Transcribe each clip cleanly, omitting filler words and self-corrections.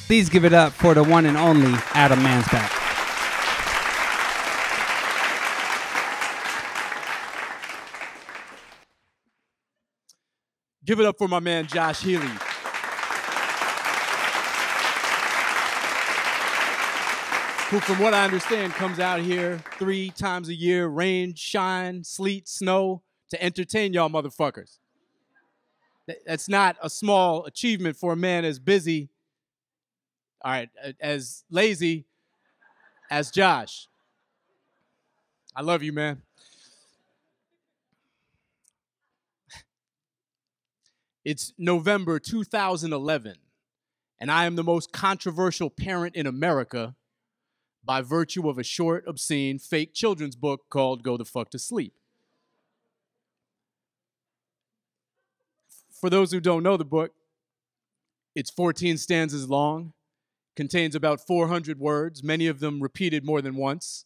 Please give it up for the one and only Adam Mansbach. Give it up for my man, Josh Healy. Who, from what I understand, comes out here 3 times a year, rain, shine, sleet, snow, to entertain y'all motherfuckers. That's not a small achievement for a man as busy, all right, as lazy as Josh. I love you, man. It's November 2011, and I am the most controversial parent in America by virtue of a short, obscene, fake children's book called Go the Fuck to Sleep. For those who don't know the book, it's 14 stanzas long, contains about 400 words, many of them repeated more than once,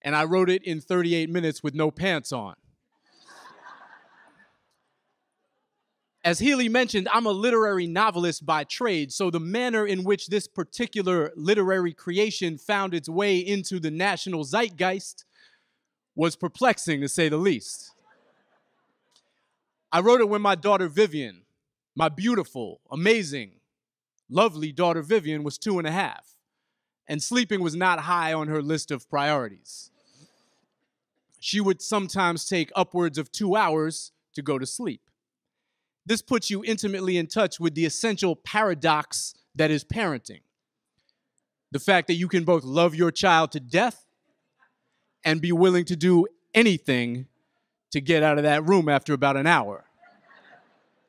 and I wrote it in 38 minutes with no pants on. As Healy mentioned, I'm a literary novelist by trade, so the manner in which this particular literary creation found its way into the national zeitgeist was perplexing, to say the least. I wrote it when my daughter Vivian, my beautiful, amazing, lovely daughter Vivian, was 2.5, and sleeping was not high on her list of priorities. She would sometimes take upwards of 2 hours to go to sleep. This puts you intimately in touch with the essential paradox that is parenting. The fact that you can both love your child to death and be willing to do anything to get out of that room after about an hour.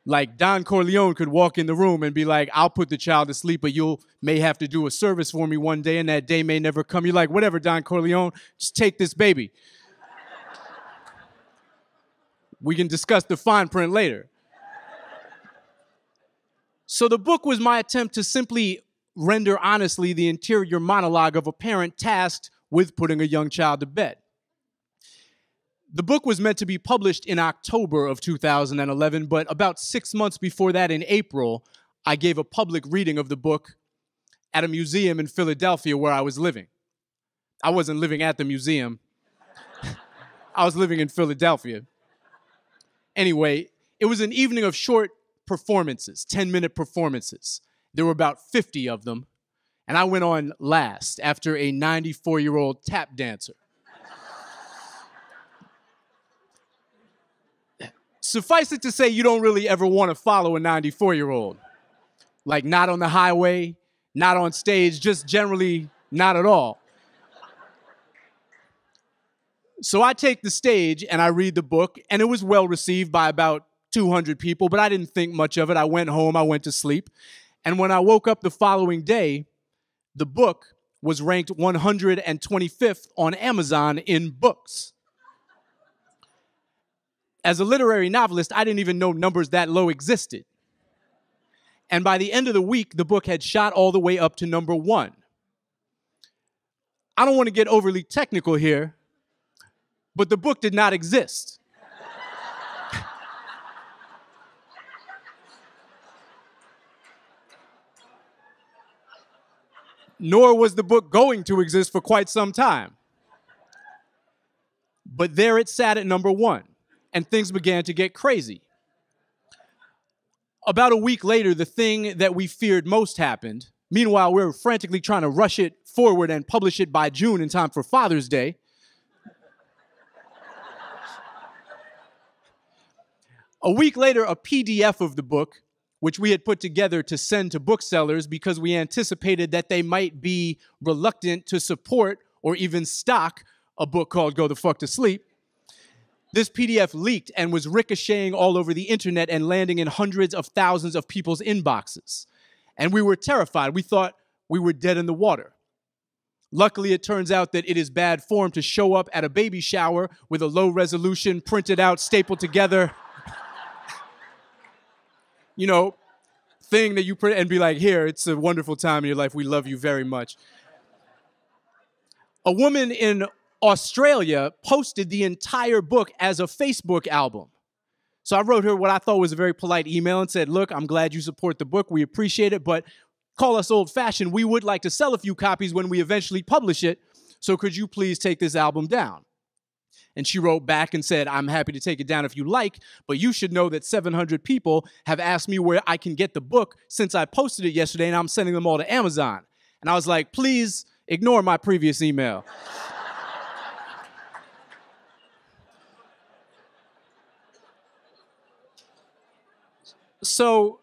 Like Don Corleone could walk in the room and be like, I'll put the child to sleep, but you may have to do a service for me one day and that day may never come. You're like, whatever, Don Corleone, just take this baby. We can discuss the fine print later. So the book was my attempt to simply render honestly the interior monologue of a parent tasked with putting a young child to bed. The book was meant to be published in October of 2011, but about 6 months before that, in April, I gave a public reading of the book at a museum in Philadelphia where I was living. I wasn't living at the museum. I was living in Philadelphia. Anyway, it was an evening of short performances, 10-minute performances. There were about 50 of them, and I went on last after a 94-year-old tap dancer. Suffice it to say, you don't really ever want to follow a 94-year-old. Like, not on the highway, not on stage, just generally not at all. So I take the stage and I read the book, and it was well received by about 200 people, but I didn't think much of it. I went home, I went to sleep. And when I woke up the following day, the book was ranked 125th on Amazon in books. As a literary novelist, I didn't even know numbers that low existed. And by the end of the week, the book had shot all the way up to number 1. I don't want to get overly technical here, but the book did not exist. Nor was the book going to exist for quite some time. But there it sat at number 1, and things began to get crazy. About a week later, the thing that we feared most happened. Meanwhile, we were frantically trying to rush it forward and publish it by June in time for Father's Day. A week later, a PDF of the book, which we had put together to send to booksellers because we anticipated that they might be reluctant to support or even stock a book called Go the Fuck to Sleep. This PDF leaked and was ricocheting all over the internet and landing in hundreds of thousands of people's inboxes. And we were terrified. We thought we were dead in the water. Luckily, it turns out that it is bad form to show up at a baby shower with a low-resolution, printed out, stapled together, you know, thing that you print and be like, here, it's a wonderful time in your life. We love you very much. A woman in Australia posted the entire book as a Facebook album. So I wrote her what I thought was a very polite email and said, look, I'm glad you support the book. We appreciate it, but call us old-fashioned. We would like to sell a few copies when we eventually publish it, so could you please take this album down? And she wrote back and said, I'm happy to take it down if you like, but you should know that 700 people have asked me where I can get the book since I posted it yesterday, and I'm sending them all to Amazon. And I was like, please ignore my previous email. So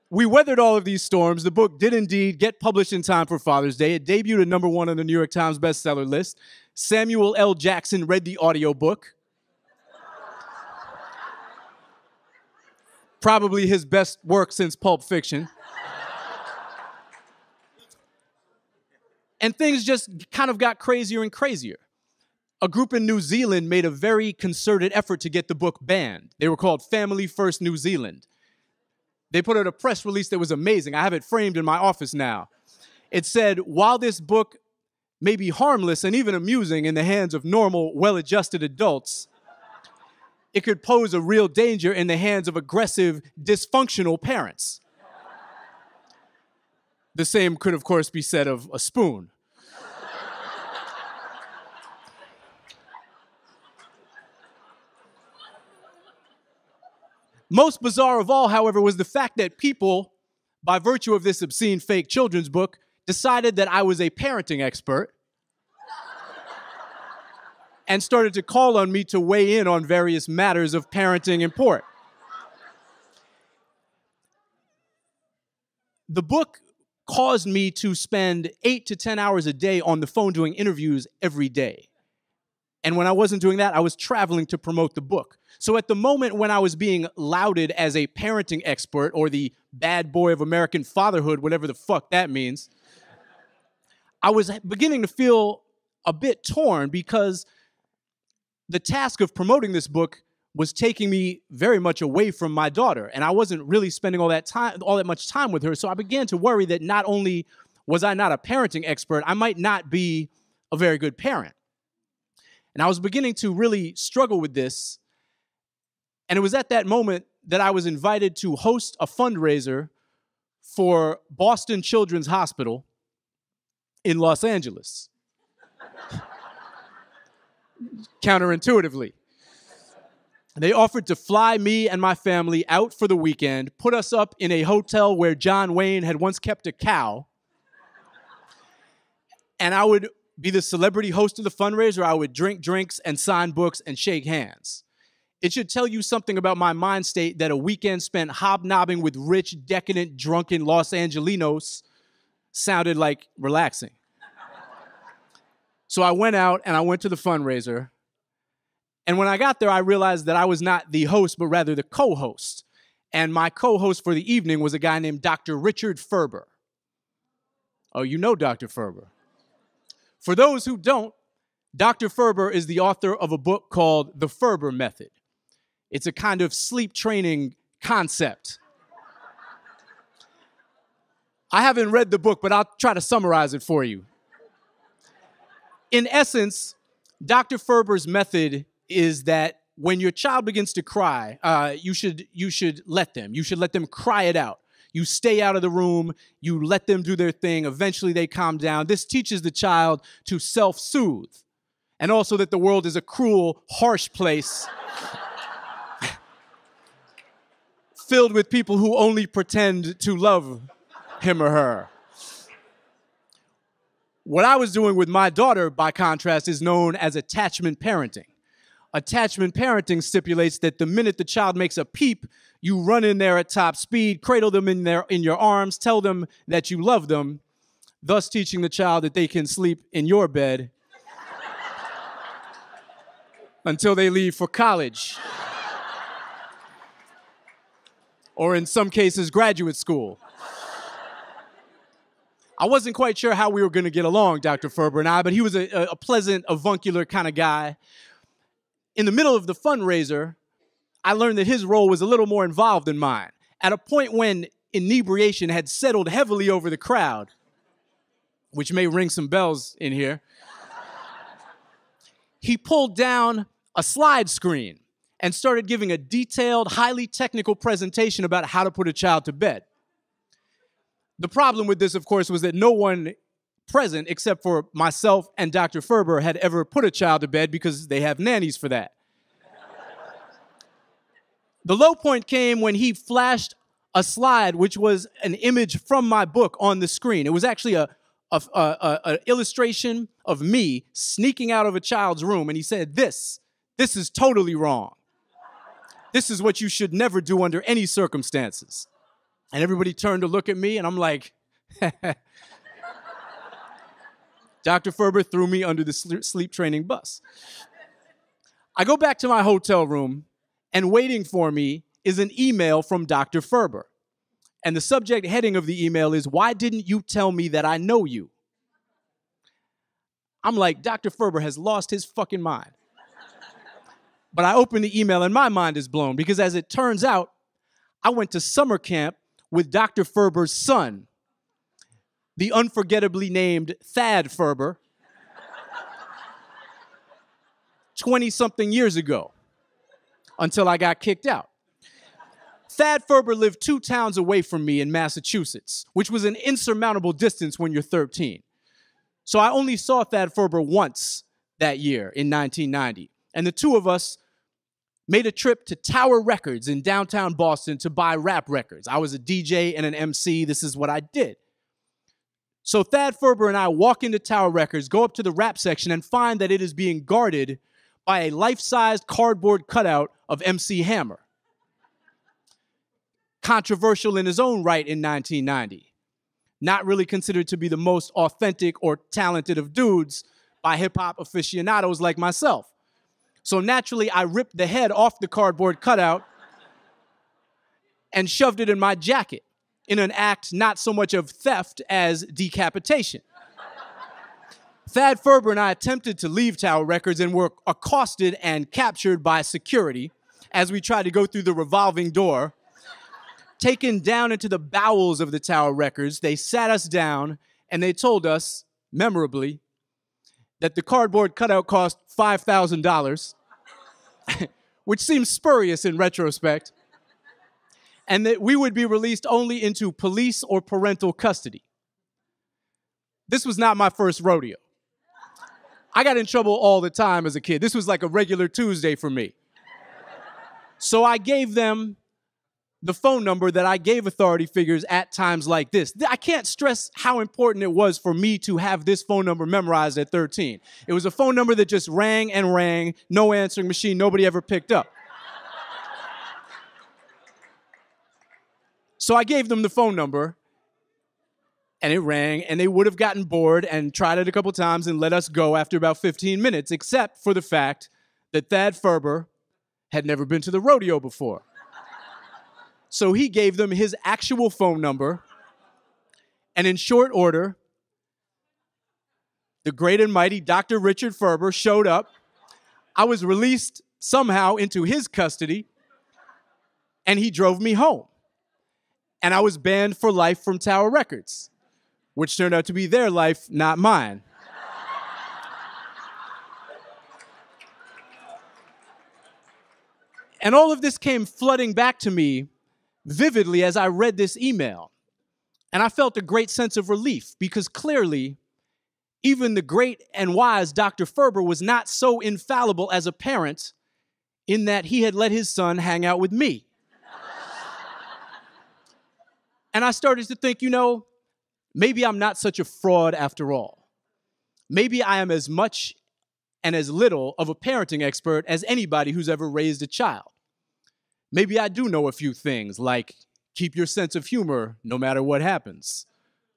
we weathered all of these storms. The book did indeed get published in time for Father's Day. It debuted at #1 on the New York Times bestseller list. Samuel L. Jackson read the audiobook. Probably his best work since Pulp Fiction. And things just kind of got crazier and crazier. A group in New Zealand made a very concerted effort to get the book banned. They were called Family First New Zealand. They put out a press release that was amazing. I have it framed in my office now. It said, while this book may be harmless and even amusing in the hands of normal, well-adjusted adults, it could pose a real danger in the hands of aggressive, dysfunctional parents. The same could, of course, be said of a spoon. Most bizarre of all, however, was the fact that people, by virtue of this obscene fake children's book, decided that I was a parenting expert and started to call on me to weigh in on various matters of parenting import. The book caused me to spend 8 to 10 hours a day on the phone doing interviews every day. And when I wasn't doing that, I was traveling to promote the book. So at the moment when I was being lauded as a parenting expert or the bad boy of American fatherhood, whatever the fuck that means, I was beginning to feel a bit torn because the task of promoting this book was taking me very much away from my daughter, and I wasn't really spending all that much time with her. So I began to worry that not only was I not a parenting expert, I might not be a very good parent. And I was beginning to really struggle with this. And it was at that moment that I was invited to host a fundraiser for Boston Children's Hospital in Los Angeles. Counterintuitively. They offered to fly me and my family out for the weekend, put us up in a hotel where John Wayne had once kept a cow, and I would be the celebrity host of the fundraiser. I would drink drinks and sign books and shake hands. It should tell you something about my mind state that a weekend spent hobnobbing with rich, decadent, drunken Los Angelinos sounded like relaxing. So I went out and I went to the fundraiser. And when I got there, I realized that I was not the host, but rather the co-host. And my co-host for the evening was a guy named Dr. Richard Ferber. Oh, you know Dr. Ferber. For those who don't, Dr. Ferber is the author of a book called The Ferber Method. It's a kind of sleep training concept. I haven't read the book, but I'll try to summarize it for you. In essence, Dr. Ferber's method is that when your child begins to cry, you should let them. You should let them cry it out. You stay out of the room. You let them do their thing. Eventually, they calm down. This teaches the child to self-soothe, and also that the world is a cruel, harsh place filled with people who only pretend to love him or her. What I was doing with my daughter, by contrast, is known as attachment parenting. Attachment parenting stipulates that the minute the child makes a peep, you run in there at top speed, cradle them in your arms, tell them that you love them, thus teaching the child that they can sleep in your bed until they leave for college. Or in some cases, graduate school. I wasn't quite sure how we were going to get along, Dr. Ferber and I, but he was a pleasant, avuncular kind of guy. In the middle of the fundraiser, I learned that his role was a little more involved than mine. At a point when inebriation had settled heavily over the crowd, which may ring some bells in here, he pulled down a slide screen and started giving a detailed, highly technical presentation about how to put a child to bed. The problem with this, of course, was that no one present, except for myself and Dr. Ferber, had ever put a child to bed because they have nannies for that. The low point came when he flashed a slide, which was an image from my book on the screen. It was actually an illustration of me sneaking out of a child's room, and he said, this is totally wrong. This is what you should never do under any circumstances. And everybody turned to look at me, and I'm like, Dr. Ferber threw me under the sleep training bus. I go back to my hotel room, and waiting for me is an email from Dr. Ferber. And the subject heading of the email is, "Why didn't you tell me that I know you?" I'm like, Dr. Ferber has lost his fucking mind. But I open the email, and my mind is blown, because as it turns out, I went to summer camp with Dr. Ferber's son, the unforgettably named Thad Ferber, 20-something years ago, until I got kicked out. Thad Ferber lived 2 towns away from me in Massachusetts, which was an insurmountable distance when you're 13. So I only saw Thad Ferber once that year in 1990. And the two of us made a trip to Tower Records in downtown Boston to buy rap records. I was a DJ and an MC. This is what I did. So Thad Ferber and I walk into Tower Records, go up to the rap section, and find that it is being guarded by a life-sized cardboard cutout of MC Hammer. Controversial in his own right in 1990. Not really considered to be the most authentic or talented of dudes by hip-hop aficionados like myself. So naturally, I ripped the head off the cardboard cutout and shoved it in my jacket in an act not so much of theft as decapitation. Thad Ferber and I attempted to leave Tower Records and were accosted and captured by security as we tried to go through the revolving door. Taken down into the bowels of the Tower Records, they sat us down and they told us, memorably, that the cardboard cutout cost $5,000, which seems spurious in retrospect, and that we would be released only into police or parental custody. This was not my first rodeo. I got in trouble all the time as a kid. This was like a regular Tuesday for me. So I gave them the phone number that I gave authority figures at times like this. I can't stress how important it was for me to have this phone number memorized at 13. It was a phone number that just rang and rang, no answering machine, nobody ever picked up. So I gave them the phone number, and it rang, and they would have gotten bored and tried it a couple times and let us go after about 15 minutes, except for the fact that Thad Ferber had never been to the rodeo before. So he gave them his actual phone number, and in short order, the great and mighty Dr. Richard Ferber showed up. I was released somehow into his custody, and he drove me home. And I was banned for life from Tower Records, which turned out to be their life, not mine. And all of this came flooding back to me vividly as I read this email. And I felt a great sense of relief, because clearly, even the great and wise Dr. Ferber was not so infallible as a parent in that he had let his son hang out with me. And I started to think, maybe I'm not such a fraud after all. Maybe I am as much and as little of a parenting expert as anybody who's ever raised a child. Maybe I do know a few things, like keep your sense of humor no matter what happens,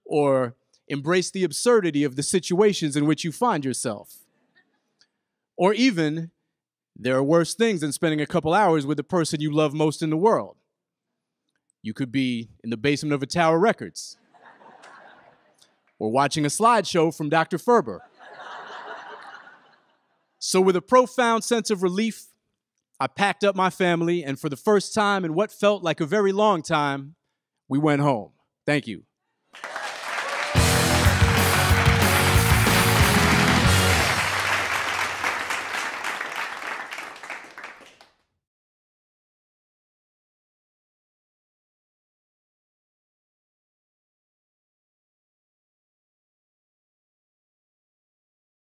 or embrace the absurdity of the situations in which you find yourself. Or even, there are worse things than spending a couple hours with the person you love most in the world. You could be in the basement of a Tower Records, or watching a slideshow from Dr. Ferber. So with a profound sense of relief, I packed up my family, and for the first time in what felt like a very long time, we went home. Thank you.